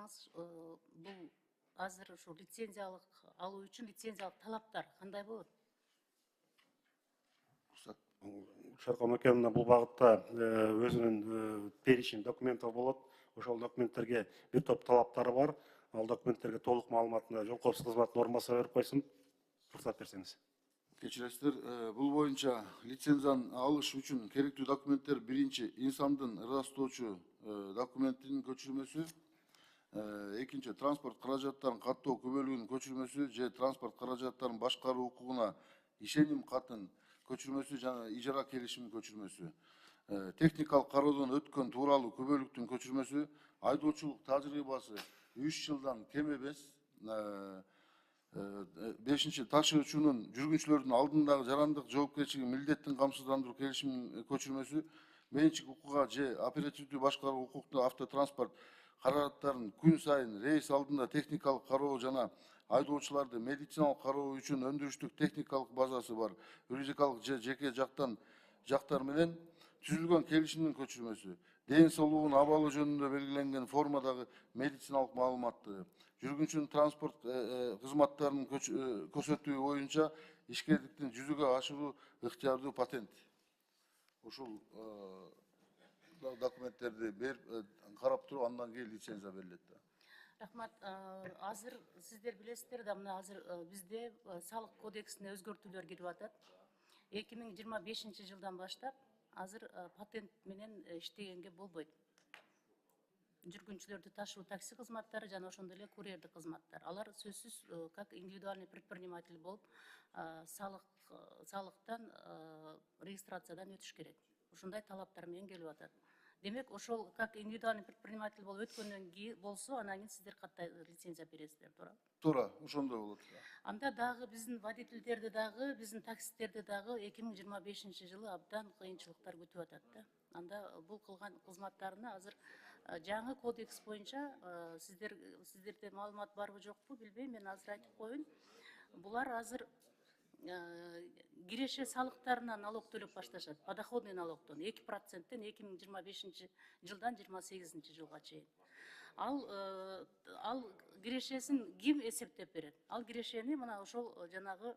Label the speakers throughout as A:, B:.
A: айтсаңыз, бул азыр ушу лицензиялык алуу үчүн лицензиялык талаптар кандай болот?
B: Шаркон Океан'на бұл бағытта өзінің перечень документов болот. Ошол документтерге бир топ талаптары бар. Ал документтерге толук маалыматына жол коопсуздук кызматы нормасы берип койсун. Уруксат берсеңиз.
C: Кечиресиздер, бул боюнча лицензияны алыш үчүн керектүү документтер биринчи инсандын ырастоочу документинин көчүрмөсү, экинчи транспорт каражаттарын каттоо күбөлүгүнүн көчүрмөсү же транспорт каражаттарын башкаруу укугуна ишеним катын көчүрмөсү жана ижара келишимин көчүрмөсү, техникалык кароодон өткөн тууралуу күбөлүктүн көчүрмөсү, айдоочулук тажрыйбасы 3 жылдан кем эмес, бешинчи ташуучунун жүргүнчүлөрдүн алдындагы жарандык жоопкерчилигин милдеттин камсыздандыруу келишиминин көчүрмөсү, менчик укугга же оперативдүү башкаруу укуктуу автотранспорт каражаттарын күн сайын рейс алдында техникалык кароо жана айдоочуларды медициналык кароо үчүн өндүрүштүк техникалык базасы бар юридикалык же жеке жактар менен түзүлгөн келишимдин көчүрмөсү, ден соолугунун абалы жөнүндө белгиленген формадагы медициналык маалыматты, жүргүнчүнүн транспорт кызматтарынын көрсөтүүгү боюнча ишкерликтин жүзүгө ашыруу ыктыярдуу патент. Ушул документтерди берип карап туруп, андан кийин лицензия берилет.
A: Рахмат. Азыр сиздер билесиздер да, мына азыр бизде салык кодексине өзгөртүүлөр кирип атат. 2025 жылдан баштап азыр патент менен иштегенге болбойт. Жүргүнчүлөрдү ташуу такси кызматтары жана ошондой эле курьердик кызматтар. Алар сөзсүз как индивидуальный предприниматель болуп салыктан регистрациядан өтүш керек. Ушундай талаптар менен келип атат. Демек, ошол как индивидуальный предприниматель болуп өткөндөн кийин болсо, анан кийин сиздер катта лицензия бересиздер, туура?
C: Туура, ошондой болот.
A: Анда дагы биздин водительдерди дагы, биздин таксисттерди дагы 2025 жылы абдан кыйынчылыктар күтүп атат да. Анда бул кылган кызматтарына азыр жаңы кодекс боюнча сиздерде маалымат барбы жокпу билбейм, мен азыр айтып коеюн. Булар азыр киреше салыктарына налог төлөп башташат, подоходный налогтон 2%тен 2025 жылдан 28 жылга чейин. Ал кирешесин ким эсептеп берет? Ал кирешени мына ошол жанагы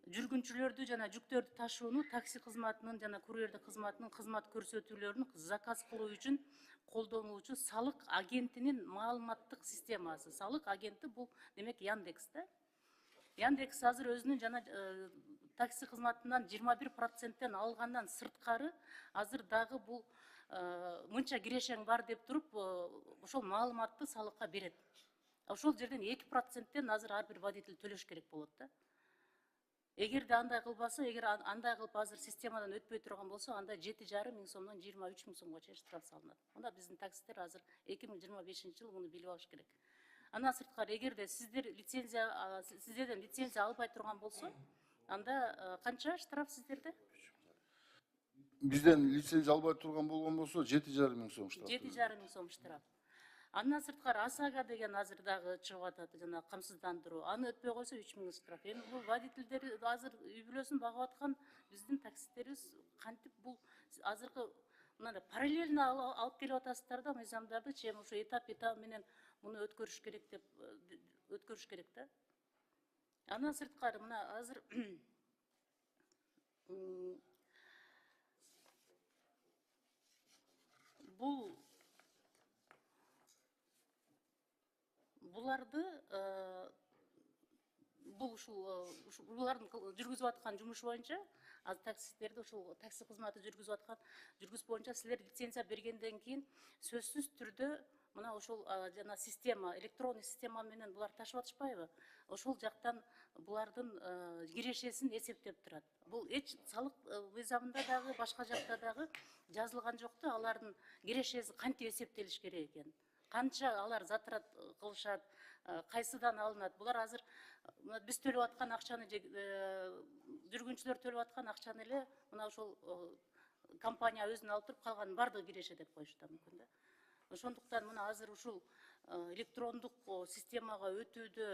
A: жүргүнчүлөрдү жана жүктөрдү ташууну такси кызматынын жана курьердик кызматынын кызмат көрсөтүүлөрүн заказ кылуу үчүн колдонулуучу салык агентинин маалыматтык системасы. Салык агенти бул демек Яндекс да. Яндекс азыр өзүнүн жана такси кызматынан 21%тен алгандан сырткары азыр дагы бул мынча кирешең бар деп туруп ошол маалыматты салыкка берет. Ошол жерден 2%тен азыр ар бир водитель төлөш керек болот да. Эгерде андай кылбаса, эгер андай кылып азыр системадан өтпөй турган болсо, анда 7,5 миң сомдон 23 миң сомго чейин штраф салынат. Анда биздин таксисттер азыр 2025 жыл муну билип алыш керек. Андан сырткары, эгерде сиздерден лицензия албай турган болсо, анда канча штраф сиздерде?
C: Бизден лицензия албай турган болгон болсо 7,5 миң сом штраф.
A: 7,5 миң сом штраф. Андан сырткары ОСАГО деген азыр дагы чыгып атат, жана камсыздандыруу. Аны өтпөй койсо 3 миң штраф. Эми бул водительдер азыр үй бүлөсүн багып аткан биздин таксисттерибиз кантип бул азыркы мындай параллельно алып келип атасыздар да мыйзамдарды, чейин ушу этап менен муну өткөрүш керек деп өткөрүш керек да. Андан сырткары мына азыр булардын жүргүзүп аткан жумушу боюнча азыр таксисттерди ушул такси кызматы жүргүзүп аткан жүргүз боюнча силер лицензия бергенден кийин сөзсүз түрдө мына ошол жана система, электронный система менен булар ташып атышпайбы? Ошол жактан булардын кирешесин эсептеп турат. Бул эч салык мыйзамында дагы, башка жакта дагы жазылган жок да, алардын кирешеси кантип эсептелиш керек экен. Канча алар затрат кылышат, кайсыдан алынат? Булар азыр биз төлөп аткан акчаны, жүргүнчүлөр төлөп аткан акчаны эле мына ошол компания өзүнө алып туруп калганын бардыгы киреше деп коюшту мүмкүн да. Ошондуктан мына азыр ушул электрондук системага өтүүдө,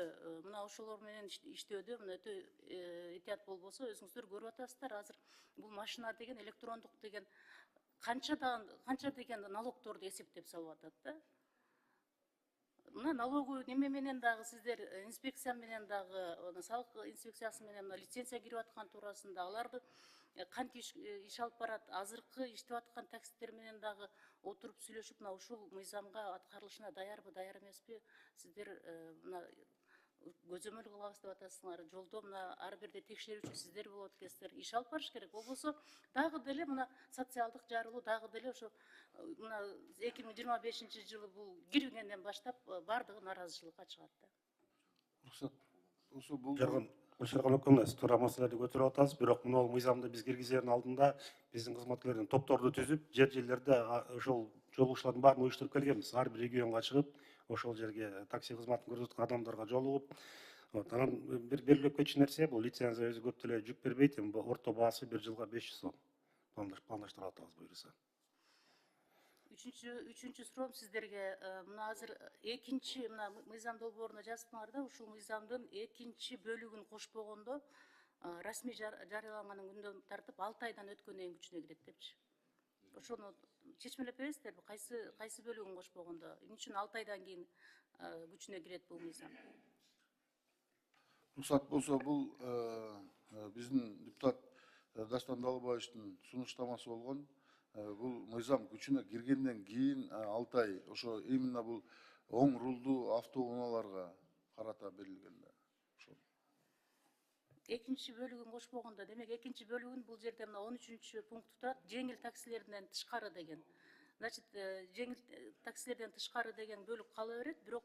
A: мына ошолор менен иштөөдө мына өтө этият болбосо, өзүңүздөр көрүп атасыздар, азыр бул машина деген электрондук деген канча деген налогторду эсептеп салып атат да. Мына налоговый неме менен дагы сиздер инспекция менен дагы салык инспекциясы менен лицензия кирип аткан туурасында аларды кантип иш алып барат, азыркы иштеп аткан таксисттер менен дагы отуруп сүйлөшүп мына ушул мыйзамга аткарылышына даярбы, даяр эмеспи, сиздер мына көзөмөл кылабыз деп атасыңар, жолдо мына ар бирде текшерүүчү сиздер болот экенсиздер, иш алып барыш керек. Болбосо дагы деле мына социалдык жарылуу, дагы деле ошо мына 2025 жылы бул киргенден баштап баардыгы нааразычылыкка чыгат да.
C: Уруксат. Ошо бул
B: Гүлшаркан Өкмөновна, сиз туура маселелерди көтөрүп атасыз, бирок мына мыйзамды биз киргизердин алдында биздин кызматкерлердин топторду түзүп, жерлерде ошол жолугушуулардын баарын уюштуруп келгенбиз. Ар бир регионго чыгып, ошол жерге такси кызматын көрсөткөн адамдарга жолугуп, анан бир белгилеп кетчү нерсе, бул лицензия өзү көп деле жүк бербейт, эми орто баасы 1 жылга 500 сом. Пландаштырып атабыз буюрса.
A: Үчүнчү суроом сиздерге, мына азыр экинчи мына мыйзам долбооруна жазыптыңар да, ушул мыйзамдын экинчи бөлүгүн кошпогондо расмий жарыяланганын күнүнөн тартып 6 айдан өткөндөн кийин күчүнө кирет депчи. Ошону чечмелеп бересиздерби? Кайсы бөлүгүн кошпогондо, эмне үчүн 6 айдан кийин күчүнө кирет бул мыйзам?
C: уруксат болсо бул биздин депутат Дастан Далбаевичтин сунуштамасы болгон. Бул мыйзам күчүнө киргенден кийин 6 ай ошо именно бул оң рулдуу автоунааларга карата берилген да. Ошо.
A: Экинчи бөлүгүн кошпогондо, демек экинчи бөлүгүн бул жерде мына 13 пунктта турат, жеңил таксилерден тышкары деген. Значит, жеңил таксилерден тышкары деген бөлүк кала берет, бирок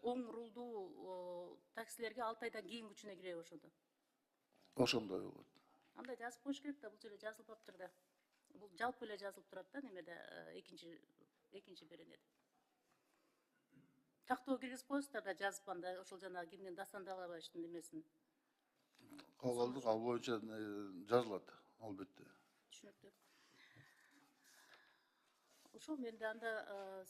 A: оң рулдуу таксилерге 6 айдан кийин күчүнө киреби ошондо?
C: Ошондой болот.
A: Андай жазып коюш керек да, бул жерде жазылбаптыр да. Бул жалпы эле жазылып турат да, немеде экинчи беренеде. Тактоо киргизип коесуздар да, жазып анда ошол жана кимдин Дастан Далбаевичтин немесин.
C: Кабыл алдык, ал боюнча жазылат албетте.
A: Түшүнүктүү. Ошол менде анда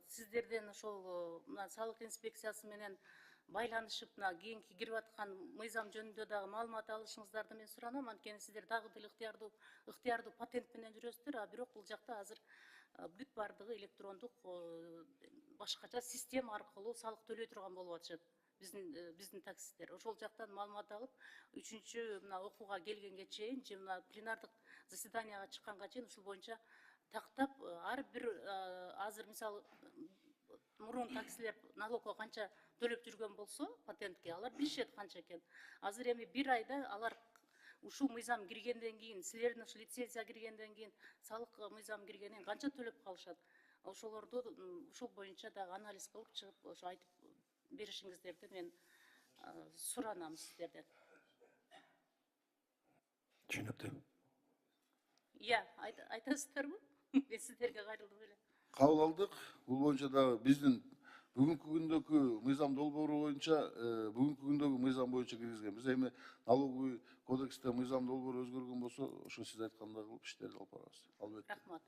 A: сиздерден ошол мына салык инспекциясы менен байланышып, мына кийинки кирип аткан мыйзам жөнүндө дагы маалымат алышыңыздарды мен суранам. Анткени сиздер дагы деле ыктыярдуу патент менен жүрөсүздөр, а бирок бул жакта азыр бүт баардыгы электрондук башкача система аркылуу салык төлөй турган болуп атышат биздин таксисттер. Ошол жактан маалымат алып, 3-чү мына окууга келгенге чейин же мына пленардык заседанияга чыкканга чейин ушул боюнча тактап ар бир азыр мисалы мурун таксилер налогко канча төлөп жүргөн болсо, патентке, алар билишет канча экен. Азыр эми 1 айда алар ушул мыйзам киргенден кийин, силердин ушу лицензия киргенден кийин, салык мыйзам киргенден кийин канча төлөп калышат? Ошолорду ушул боюнча дагы анализ кылып чыгып, ошо айтып беришиңиздерди мен суранам сиздерден.
B: Түшүнүктүү.
A: Иә, айтасыздарбы? Мен сиздерге кайрылдым эле.
C: Кабыл алдык. Бул боюнча дагы биздин бүгүнкү күндөгү мыйзам долбоору боюнча, бүгүнкү күндөгү мыйзам боюнча киргизгенбиз. Эми налоговый кодексте мыйзам долбоору өзгөргөн болсо, ошо сиз айткандай кылып иштерди алып барабыз. Албетте.
A: Рахмат.